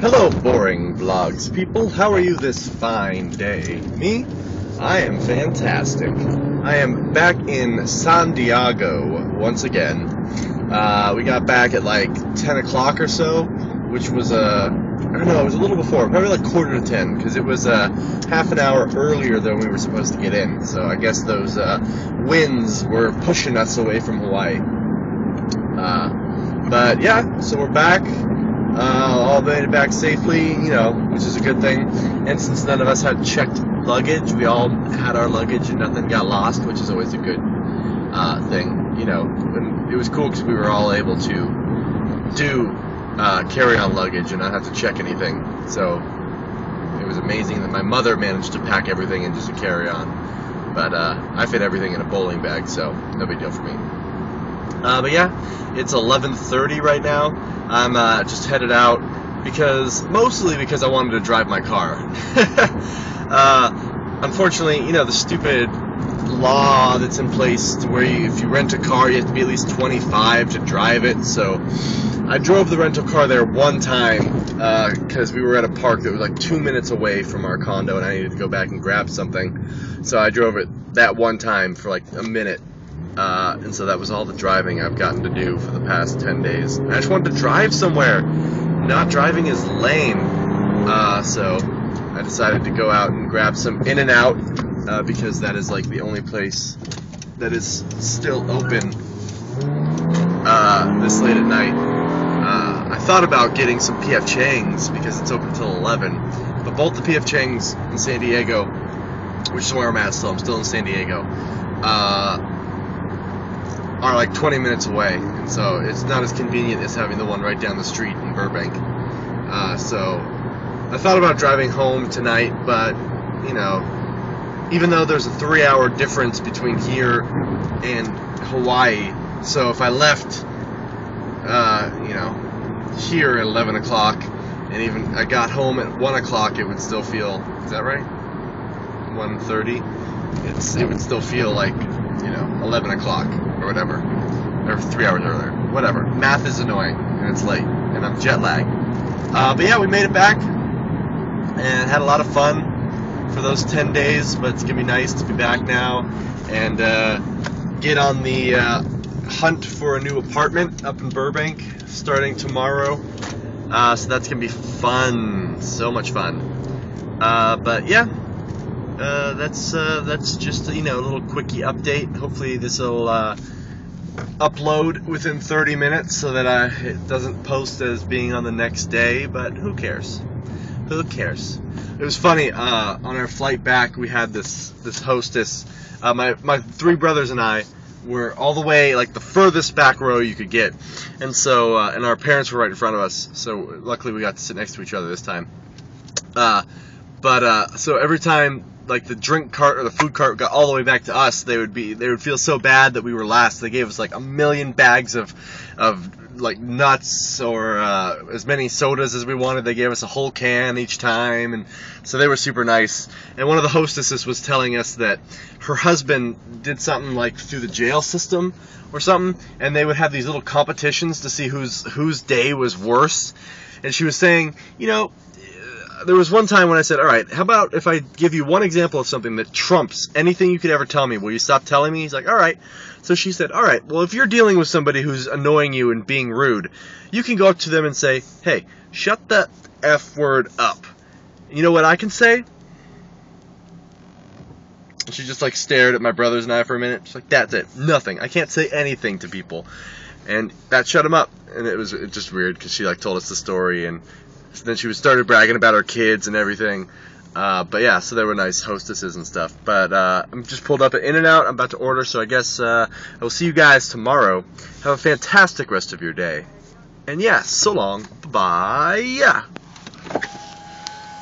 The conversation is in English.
Hello, boring vlogs people. How are you this fine day? Me? I am fantastic. I am back in San Diego once again. We got back at like 10 o'clock or so, which was I don't know, it was a little before, probably like quarter to 10, because it was half an hour earlier than we were supposed to get in. So I guess those winds were pushing us away from Hawaii. But yeah, so we're back. All made it back safely, which is a good thing. And since none of us had checked luggage, we all had our luggage and nothing got lost, which is always a good thing, And it was cool because we were all able to do carry-on luggage and not have to check anything. So it was amazing that my mother managed to pack everything in just a carry-on. But I fit everything in a bowling bag, so no big deal for me. But yeah, it's 11:30 right now. I'm just headed out mostly because I wanted to drive my car. Unfortunately, the stupid law that's in place to where if you rent a car, you have to be at least 25 to drive it. So I drove the rental car there one time because we were at a park that was like 2 minutes away from our condo, and I needed to go back and grab something. So I drove it that one time for like a minute. And so that was all the driving I've gotten to do for the past 10 days. And I just wanted to drive somewhere. Not driving is lame. So I decided to go out and grab some In-N-Out because that is like the only place that is still open this late at night. I thought about getting some P.F. Chang's because it's open till 11. But both the P.F. Chang's in San Diego, which is where I'm at still, I'm still in San Diego, are like 20 minutes away, and so it's not as convenient as having the one right down the street in Burbank. So I thought about driving home tonight, but even though there's a 3-hour difference between here and Hawaii, so if I left here at 11 o'clock and even I got home at 1 o'clock, it would still feel, is that right? 1:30? It would still feel like 11 o'clock or whatever, or 3 hours earlier, whatever. Math is annoying, and it's late, and I'm jet lagged. But yeah, we made it back, and had a lot of fun for those 10 days, but it's going to be nice to be back now, and get on the hunt for a new apartment up in Burbank, starting tomorrow. So that's going to be fun, so much fun. But yeah. That's just a little quickie update. Hopefully this will upload within 30 minutes so that it doesn't post as being on the next day, but who cares? Who cares? It was funny, on our flight back we had this hostess. My three brothers and I were all the way like the furthest back row you could get, and so and our parents were right in front of us, so luckily we got to sit next to each other this time. So every time like the drink cart or the food cart got all the way back to us, they would feel so bad that we were last. They gave us like a million bags of like nuts or as many sodas as we wanted. They gave us a whole can each time, and so they were super nice. And one of the hostesses was telling us that her husband did something like through the jail system or something, and they would have these little competitions to see whose day was worse. And she was saying, there was one time when I said, all right, how about if I give you one example of something that trumps anything you could ever tell me? Will you stop telling me? He's like, all right. So she said, all right, well, if you're dealing with somebody who's annoying you and being rude, you can go up to them and say, hey, shut that F word up. And you know what I can say? And she just like stared at my brothers and I for a minute. She's like, that's it. Nothing. I can't say anything to people. And that shut him up. And it was just weird because she like told us the story, and so then she started bragging about her kids and everything. But yeah, so they were nice hostesses and stuff. But I'm just pulled up at In-N-Out. I'm about to order, so I guess I will see you guys tomorrow. Have a fantastic rest of your day. And yeah, so long. Bye.